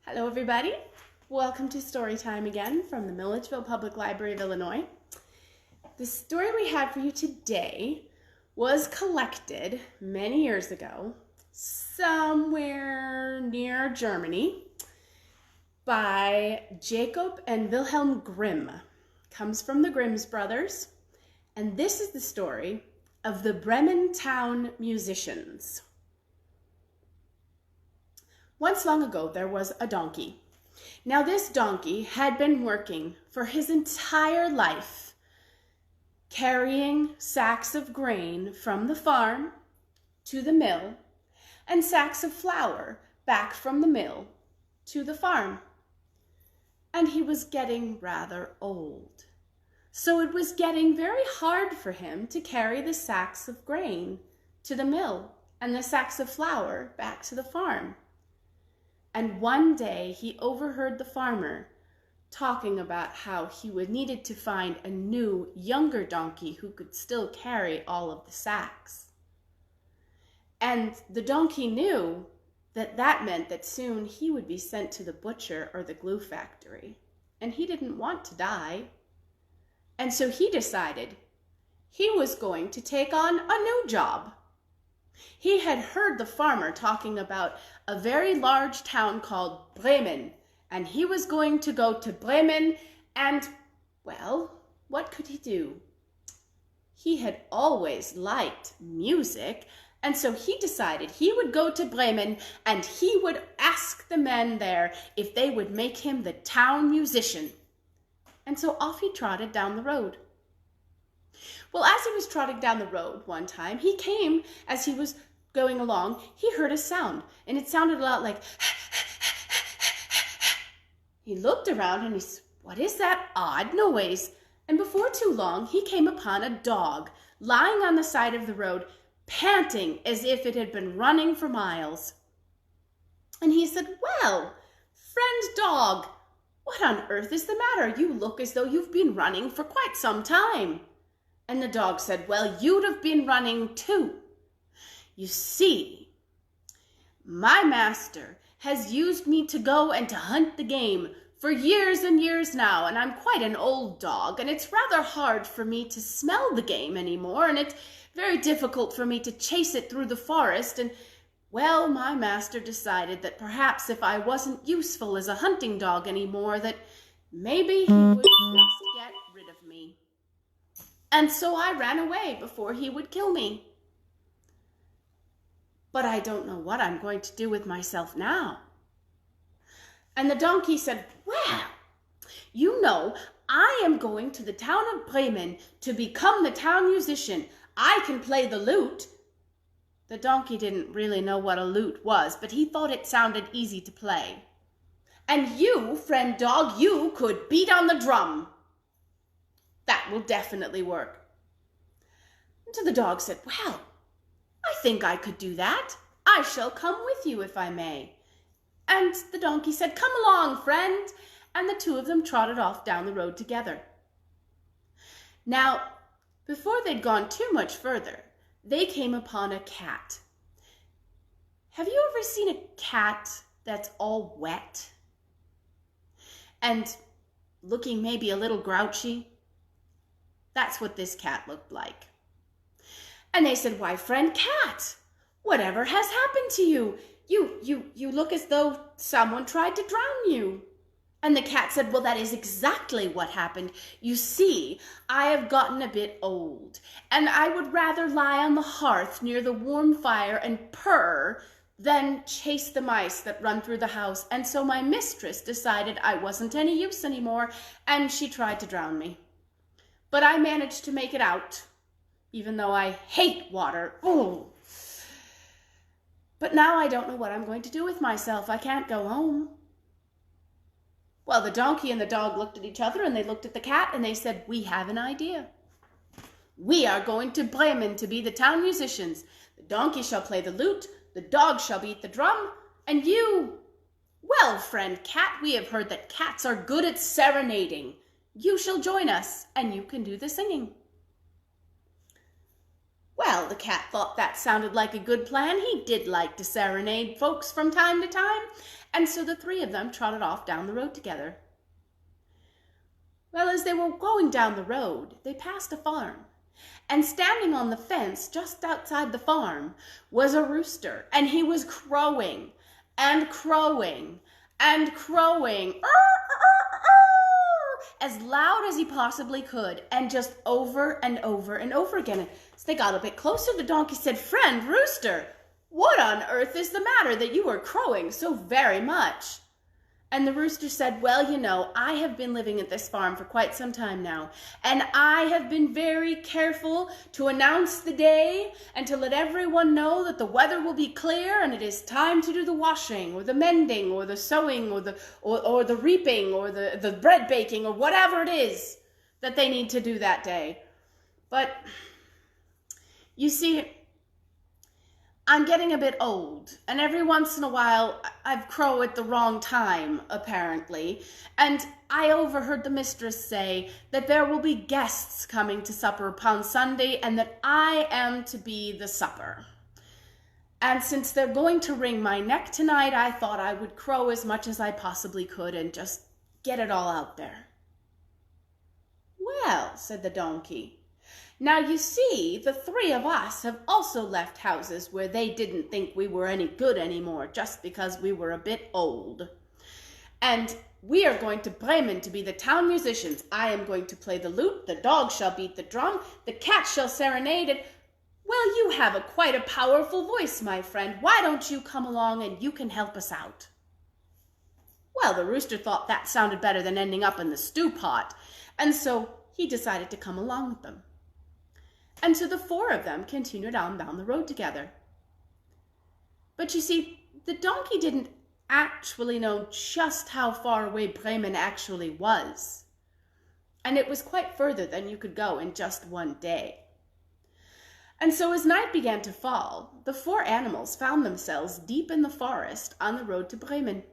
Hello everybody, welcome to story time again from the Milledgeville Public Library of Illinois. The story we had for you today was collected many years ago, somewhere near Germany, by Jacob and Wilhelm Grimm. Comes from the Grimm's brothers, and this is the story of the Bremen town musicians. Once long ago, there was a donkey. Now, this donkey had been working for his entire life, carrying sacks of grain from the farm to the mill and sacks of flour back from the mill to the farm. And he was getting rather old. So it was getting very hard for him to carry the sacks of grain to the mill and the sacks of flour back to the farm. And one day he overheard the farmer talking about how he needed to find a new, younger donkey who could still carry all of the sacks. And the donkey knew that that meant that soon he would be sent to the butcher or the glue factory. And he didn't want to die. And so he decided he was going to take on a new job. He had heard the farmer talking about a very large town called Bremen, and he was going to go to Bremen and, well, what could he do? He had always liked music, and so he decided he would go to Bremen and he would ask the men there if they would make him the town musician. And so off he trotted down the road. Well, as he was trotting down the road one time, he came, as he was going along, he heard a sound, and it sounded a lot like He looked around and he said, "What is that odd noise?" And before too long, he came upon a dog lying on the side of the road, panting as if it had been running for miles. And he said, "Well, friend dog, what on earth is the matter? You look as though you've been running for quite some time." And the dog said, "Well, you'd have been running too. You see, my master has used me to go and to hunt the game for years and years now, and I'm quite an old dog, and it's rather hard for me to smell the game anymore, and it's very difficult for me to chase it through the forest, and, well, my master decided that perhaps if I wasn't useful as a hunting dog anymore, that maybe he would just get rid of me. And so I ran away before he would kill me. But I don't know what I'm going to do with myself now." And the donkey said, "Well, you know, I am going to the town of Bremen to become the town musician. I can play the lute." The donkey didn't really know what a lute was, but he thought it sounded easy to play. "And you, friend dog, you could beat on the drum. That will definitely work." And so the dog said, "Well, I think I could do that. I shall come with you if I may." And the donkey said, "Come along, friend." And the two of them trotted off down the road together. Now, before they'd gone too much further, they came upon a cat. Have you ever seen a cat that's all wet and looking maybe a little grouchy? That's what this cat looked like. And they said, "Why, friend cat, whatever has happened to you? You look as though someone tried to drown you." And the cat said, "Well, that is exactly what happened. You see, I have gotten a bit old, and I would rather lie on the hearth near the warm fire and purr than chase the mice that run through the house. And so my mistress decided I wasn't any use anymore, and she tried to drown me. But I managed to make it out, even though I hate water. Oh! But now I don't know what I'm going to do with myself. I can't go home." Well, the donkey and the dog looked at each other, and they looked at the cat, and they said, "We have an idea. We are going to Bremen to be the town musicians. The donkey shall play the lute, the dog shall beat the drum, and you, well, friend cat, we have heard that cats are good at serenading. You shall join us, and you can do the singing." Well, the cat thought that sounded like a good plan. He did like to serenade folks from time to time, and so the three of them trotted off down the road together. Well, as they were going down the road, they passed a farm, and standing on the fence just outside the farm was a rooster, and he was crowing and crowing and crowing as loud as he possibly could, and just over and over and over again. And as they got a bit closer, the donkey said, "Friend Rooster, what on earth is the matter that you are crowing so very much?" And the rooster said, "Well, you know, I have been living at this farm for quite some time now, and I have been very careful to announce the day and to let everyone know that the weather will be clear and it is time to do the washing or the mending or the sewing or the reaping or the bread baking or whatever it is that they need to do that day. But you see, I'm getting a bit old, and every once in a while I've crow at the wrong time, apparently, and I overheard the mistress say that there will be guests coming to supper upon Sunday, and that I am to be the supper. And since they're going to wring my neck tonight, I thought I would crow as much as I possibly could and just get it all out there." "Well," said the donkey, "now you see, the three of us have also left houses where they didn't think we were any good anymore just because we were a bit old. And we are going to Bremen to be the town musicians. I am going to play the lute, the dog shall beat the drum, the cat shall serenade it. Well, you have quite a powerful voice, my friend. Why don't you come along and you can help us out?" Well, the rooster thought that sounded better than ending up in the stew pot, and so he decided to come along with them. And so the four of them continued on down the road together. But you see, the donkey didn't actually know just how far away Bremen actually was. And it was quite further than you could go in just one day. And so as night began to fall, the four animals found themselves deep in the forest on the road to Bremen.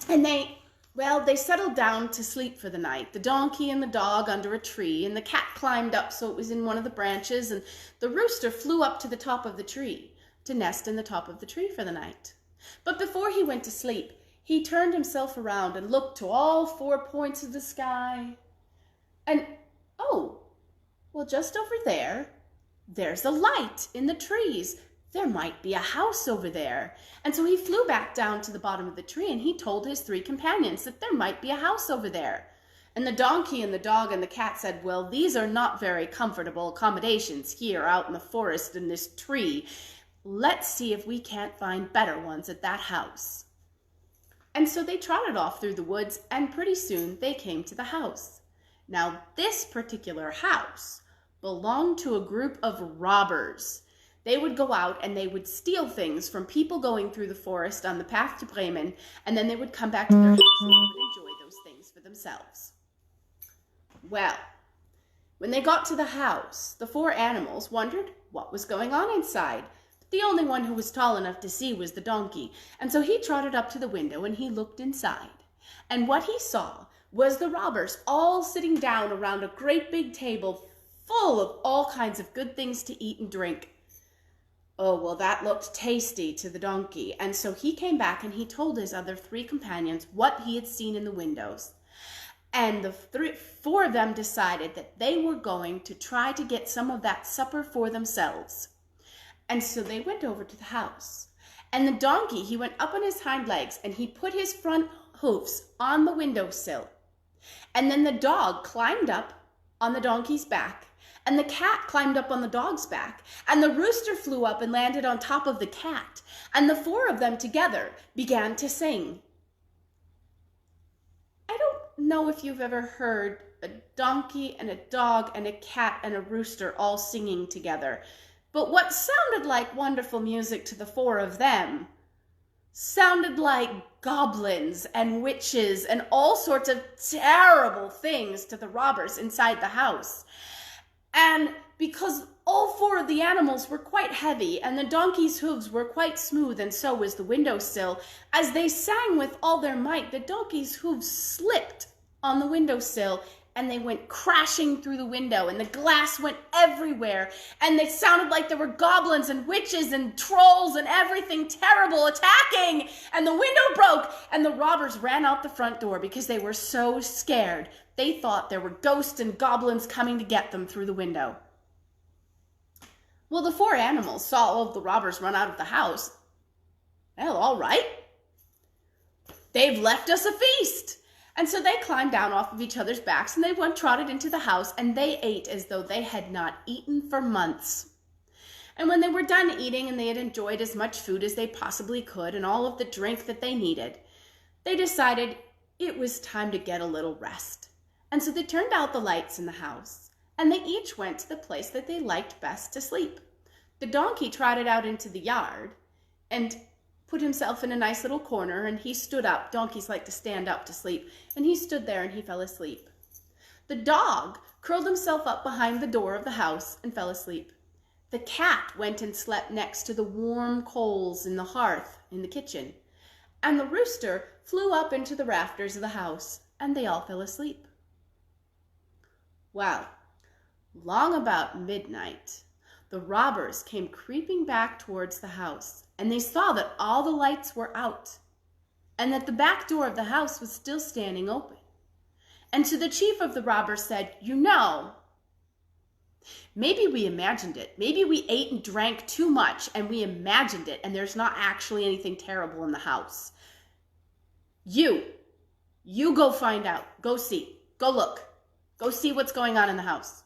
And they settled down to sleep for the night, the donkey and the dog under a tree, and the cat climbed up so it was in one of the branches, and the rooster flew up to the top of the tree to nest in the top of the tree for the night. But before he went to sleep, he turned himself around and looked to all four points of the sky. And, oh, well, just over there's a light in the trees. There might be a house over there. And so he flew back down to the bottom of the tree, and he told his three companions that there might be a house over there. And the donkey and the dog and the cat said, "Well, these are not very comfortable accommodations here out in the forest in this tree. Let's see if we can't find better ones at that house." And so they trotted off through the woods, and pretty soon they came to the house. Now, this particular house belonged to a group of robbers. They would go out and they would steal things from people going through the forest on the path to Bremen, and then they would come back to their house and they would enjoy those things for themselves. Well, when they got to the house, the four animals wondered what was going on inside. But the only one who was tall enough to see was the donkey, and so he trotted up to the window and he looked inside. And what he saw was the robbers all sitting down around a great big table full of all kinds of good things to eat and drink. Oh, well, that looked tasty to the donkey, and so he came back and he told his other three companions what he had seen in the windows. And the four of them decided that they were going to try to get some of that supper for themselves. And so they went over to the house. And the donkey, he went up on his hind legs and he put his front hoofs on the windowsill. And then the dog climbed up on the donkey's back, and the cat climbed up on the dog's back, and the rooster flew up and landed on top of the cat, and the four of them together began to sing. I don't know if you've ever heard a donkey and a dog and a cat and a rooster all singing together, but what sounded like wonderful music to the four of them sounded like goblins and witches and all sorts of terrible things to the robbers inside the house. And because all four of the animals were quite heavy and the donkey's hooves were quite smooth, and so was the windowsill, as they sang with all their might, the donkey's hooves slipped on the windowsill and they went crashing through the window, and the glass went everywhere, and it sounded like there were goblins and witches and trolls and everything terrible attacking, and the window broke, and the robbers ran out the front door because they were so scared. They thought there were ghosts and goblins coming to get them through the window. Well, the 4 animals saw all of the robbers run out of the house. Well, all right. They've left us a feast. And so they climbed down off of each other's backs, and they went trotted into the house, and they ate as though they had not eaten for months. And when they were done eating and they had enjoyed as much food as they possibly could and all of the drink that they needed, they decided it was time to get a little rest. And so they turned out the lights in the house, and they each went to the place that they liked best to sleep. The donkey trotted out into the yard and put himself in a nice little corner, and he stood up. Donkeys like to stand up to sleep, and he stood there and he fell asleep. The dog curled himself up behind the door of the house and fell asleep. The cat went and slept next to the warm coals in the hearth in the kitchen, and the rooster flew up into the rafters of the house, and they all fell asleep. Well, long about midnight, the robbers came creeping back towards the house, and they saw that all the lights were out, and that the back door of the house was still standing open. And so the chief of the robbers said, "You know, maybe we imagined it. Maybe we ate and drank too much, and we imagined it, and there's not actually anything terrible in the house. You go find out. Go see. Go look. Go see what's going on in the house."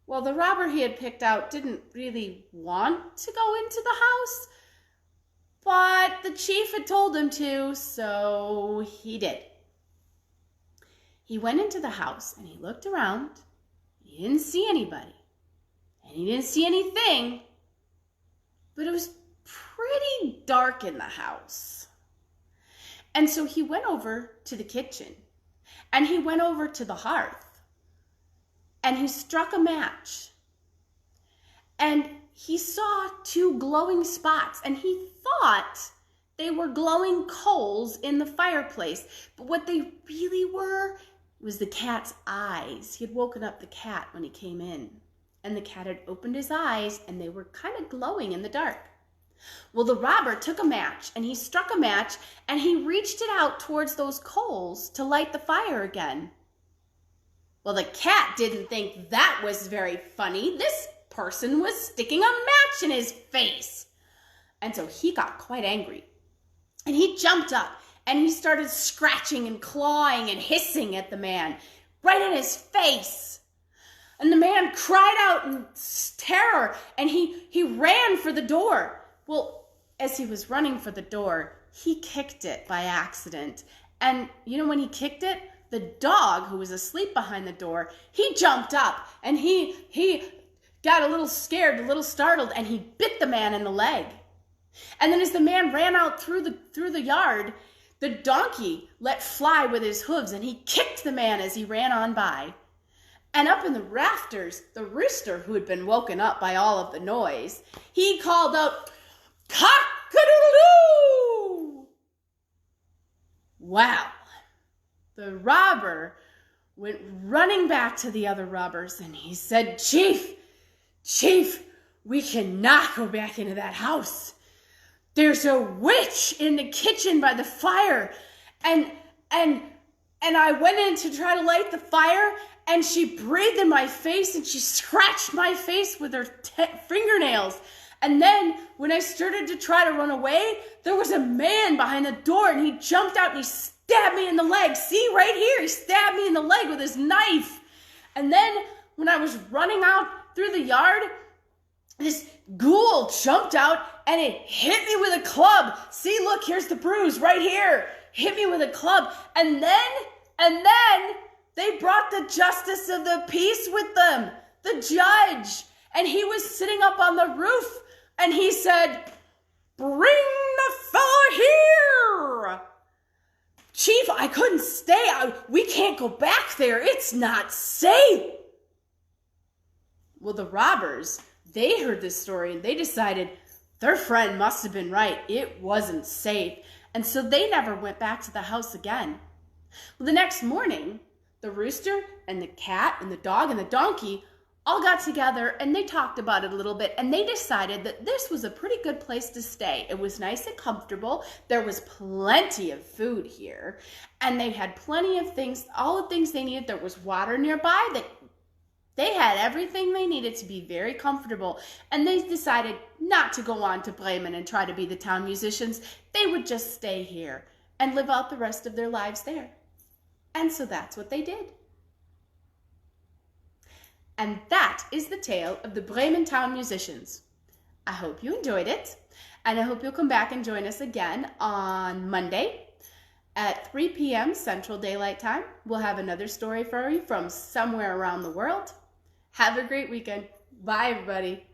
Well, the robber he had picked out didn't really want to go into the house, but the chief had told him to, so he did. He went into the house and he looked around. He didn't see anybody, and he didn't see anything, but it was pretty dark in the house. And so he went over to the kitchen, and he went over to the hearth, and he struck a match, and he saw 2 glowing spots, and he thought they were glowing coals in the fireplace, but what they really were was the cat's eyes. He had woken up the cat when he came in, and the cat had opened his eyes, and they were kind of glowing in the dark. Well, the robber took a match, and he struck a match, and he reached it out towards those coals to light the fire again. Well, the cat didn't think that was very funny. This person was sticking a match in his face. And so he got quite angry. And he jumped up and he started scratching and clawing and hissing at the man right in his face. And the man cried out in terror, and he ran for the door. Well, as he was running for the door, he kicked it by accident. And you know, when he kicked it, the dog, who was asleep behind the door, he jumped up, and he got a little scared, a little startled, and he bit the man in the leg. And then as the man ran out through the yard, the donkey let fly with his hooves, and he kicked the man as he ran on by. And up in the rafters, the rooster, who had been woken up by all of the noise, he called out, "Cock-a-doodle-doo!" Wow. The robber went running back to the other robbers, and he said, Chief, we cannot go back into that house. There's a witch in the kitchen by the fire, and I went in to try to light the fire, and she breathed in my face, and she scratched my face with her fingernails. And then when I started to try to run away, there was a man behind the door, and he jumped out and he stabbed me in the leg. See, right here, he stabbed me in the leg with his knife. And then when I was running out through the yard, this ghoul jumped out and it hit me with a club. See, look, here's the bruise right here. Hit me with a club. And then they brought the justice of the peace with them, the judge. And he was sitting up on the roof, and he said, "Bring the fellow here." Chief, I couldn't stay. We can't go back there. It's not safe. Well, the robbers, they heard this story, and they decided their friend must have been right. It wasn't safe. And so they never went back to the house again. Well, the next morning, the rooster and the cat and the dog and the donkey all got together and they talked about it a little bit, and they decided that this was a pretty good place to stay. It was nice and comfortable. There was plenty of food here, and they had plenty of things, all the things they needed. There was water nearby. They had everything they needed to be very comfortable, and they decided not to go on to Bremen and try to be the town musicians. They would just stay here and live out the rest of their lives there. And so that's what they did. And that is the tale of the Bremen town musicians. I hope you enjoyed it, and I hope you'll come back and join us again on Monday at 3 p.m. Central Daylight Time. We'll have another story for you from somewhere around the world. Have a great weekend. Bye, everybody.